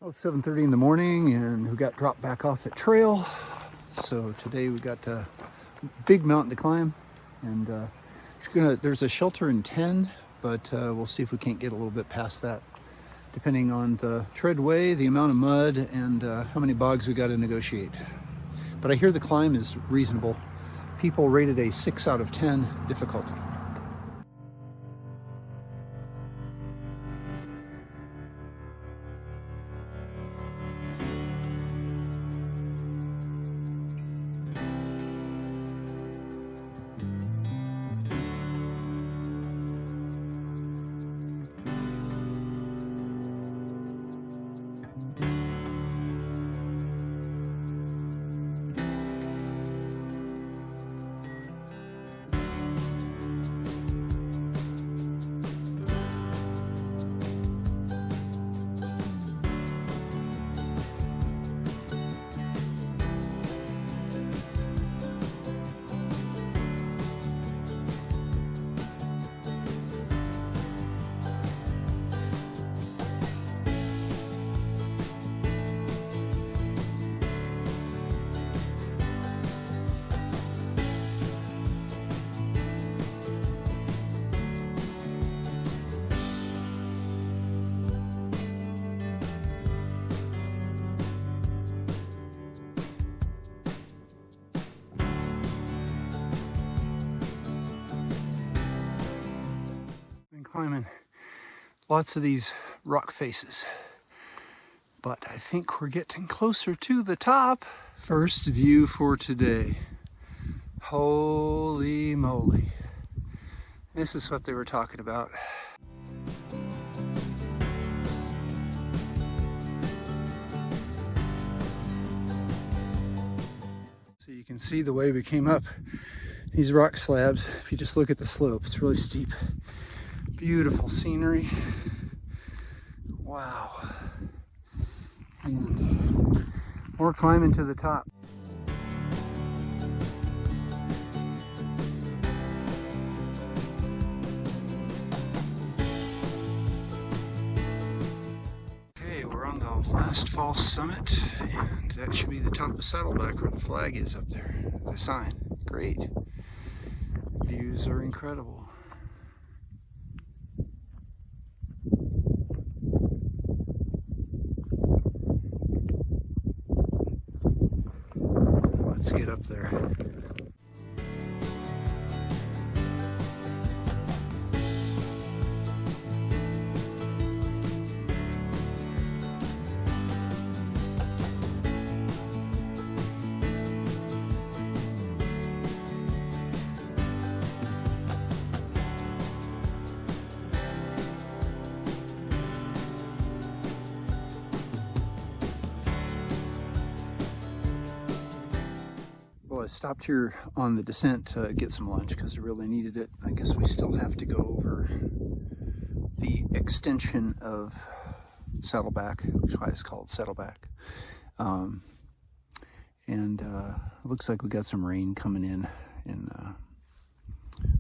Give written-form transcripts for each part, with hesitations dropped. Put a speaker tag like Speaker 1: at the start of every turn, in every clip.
Speaker 1: Well, it's 7:30 in the morning and we got dropped back off at trail. So today we got a big mountain to climb, and there's a shelter in 10, but we'll see if we can't get a little bit past that, depending on the treadway, the amount of mud, and how many bogs we got to negotiate. But I hear the climb is reasonable. People rated a 6 out of 10 difficulty. Climbing lots of these rock faces, but I think we're getting closer to the top. First view for today. Holy moly. This is what they were talking about. So you can see the way we came up these rock slabs. If you just look at the slope, it's really steep. Beautiful scenery. Wow. And more climbing to the top. Okay, we're on the last false summit, and that should be the top of Saddleback where the flag is up there. The sign. Great. Views are incredible. Let's get up there. I stopped here on the descent to get some lunch because I really needed it. I guess we still have to go over the extension of Saddleback, which is why it's called Saddleback. It looks like we got some rain coming in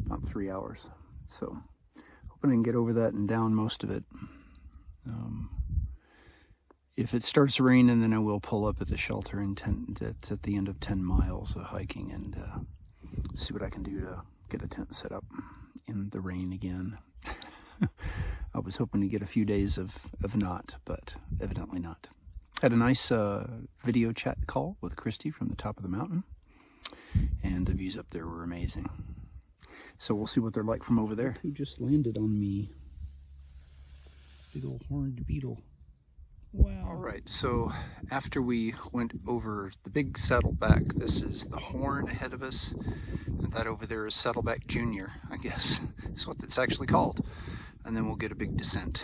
Speaker 1: about 3 hours. So hoping I can get over that and down most of it. If it starts raining, then I will pull up at the shelter at the end of 10 miles of hiking and see what I can do to get a tent set up in the rain again. I was hoping to get a few days of not, but evidently not. Had a nice video chat call with Christy from the top of the mountain, and the views up there were amazing. So we'll see what they're like from over there. Who just landed on me? Big old horned beetle. Wow. All right, so after we went over the big Saddleback, this is the Horn ahead of us, and that over there is Saddleback Junior, I guess is what it's actually called. And then we'll get a big descent.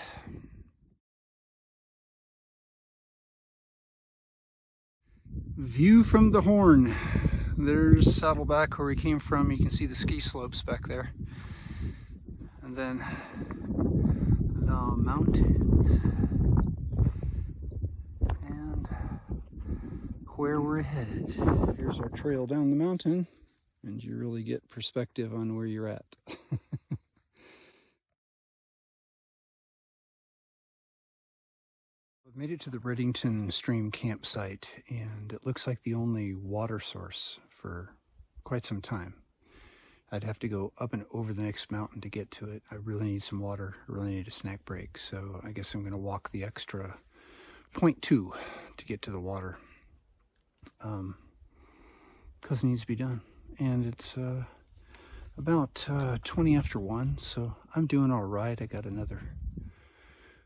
Speaker 1: View from the Horn. There's Saddleback where we came from. You can see the ski slopes back there. And then the mountains. Where we're headed. Here's our trail down the mountain, and you really get perspective on where you're at. Made it to the Reddington Stream campsite, and it looks like the only water source for quite some time. I'd have to go up and over the next mountain to get to it. I really need some water. I really need a snack break, so I guess I'm going to walk the extra 0.2 to get to the water. Because it needs to be done. And it's about 20 after 1, so I'm doing all right. I got another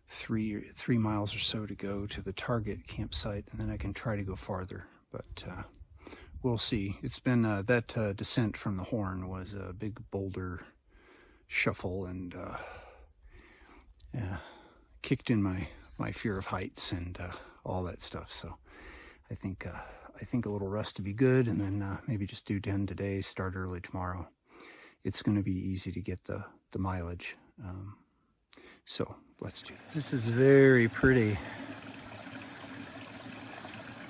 Speaker 1: three miles or so to go to the target campsite, and then I can try to go farther, but we'll see. It's been that descent from the Horn was a big boulder shuffle, and yeah, kicked in my fear of heights and all that stuff. So I think a little rest to be good, and then maybe just do 10 today, start early tomorrow. It's going to be easy to get the mileage. So let's do this. This is very pretty.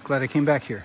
Speaker 1: Glad I came back here.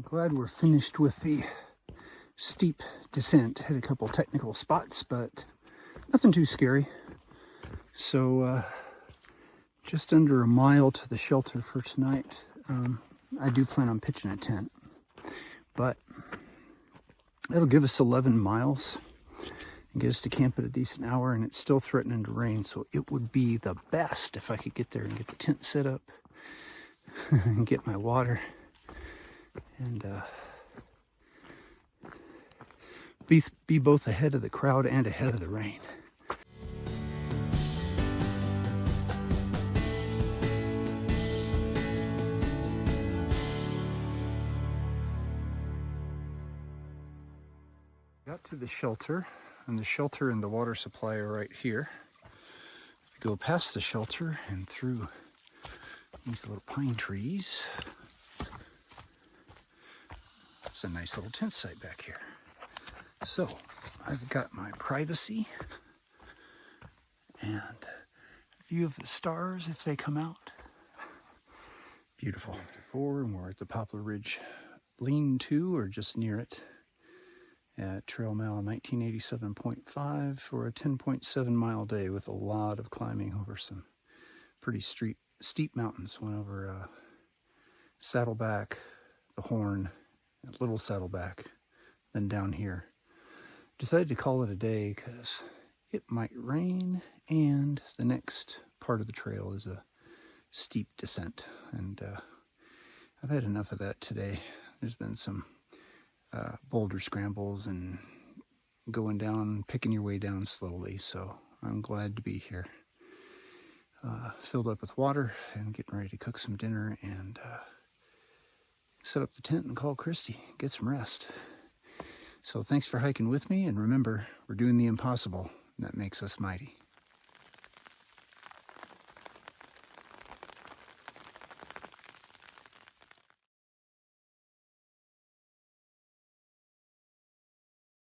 Speaker 1: Glad we're finished with the steep descent. Had a couple technical spots, but nothing too scary. So just under a mile to the shelter for tonight. I do plan on pitching a tent, but that'll give us 11 miles and get us to camp at a decent hour, and it's still threatening to rain, so it would be the best if I could get there and get the tent set up and get my water. And be both ahead of the crowd and ahead of the rain. Got to the shelter, and the shelter and the water supply are right here. We go past the shelter and through these little pine trees. It's a nice little tent site back here. So I've got my privacy and view of the stars if they come out. Beautiful. After 4, and we're at the Poplar Ridge lean-to, or just near it, at trail mile 1987.5 for a 10.7 mile day with a lot of climbing over some pretty steep mountains. Went over Saddleback, the Horn, Little Saddleback, then down here. Decided to call it a day because it might rain, and the next part of the trail is a steep descent, and I've had enough of that today. There's been some boulder scrambles and going down, picking your way down slowly, so I'm glad to be here. Filled up with water and getting ready to cook some dinner and set up the tent and call Christy, get some rest. So thanks for hiking with me, and remember, we're doing the impossible, and that makes us mighty.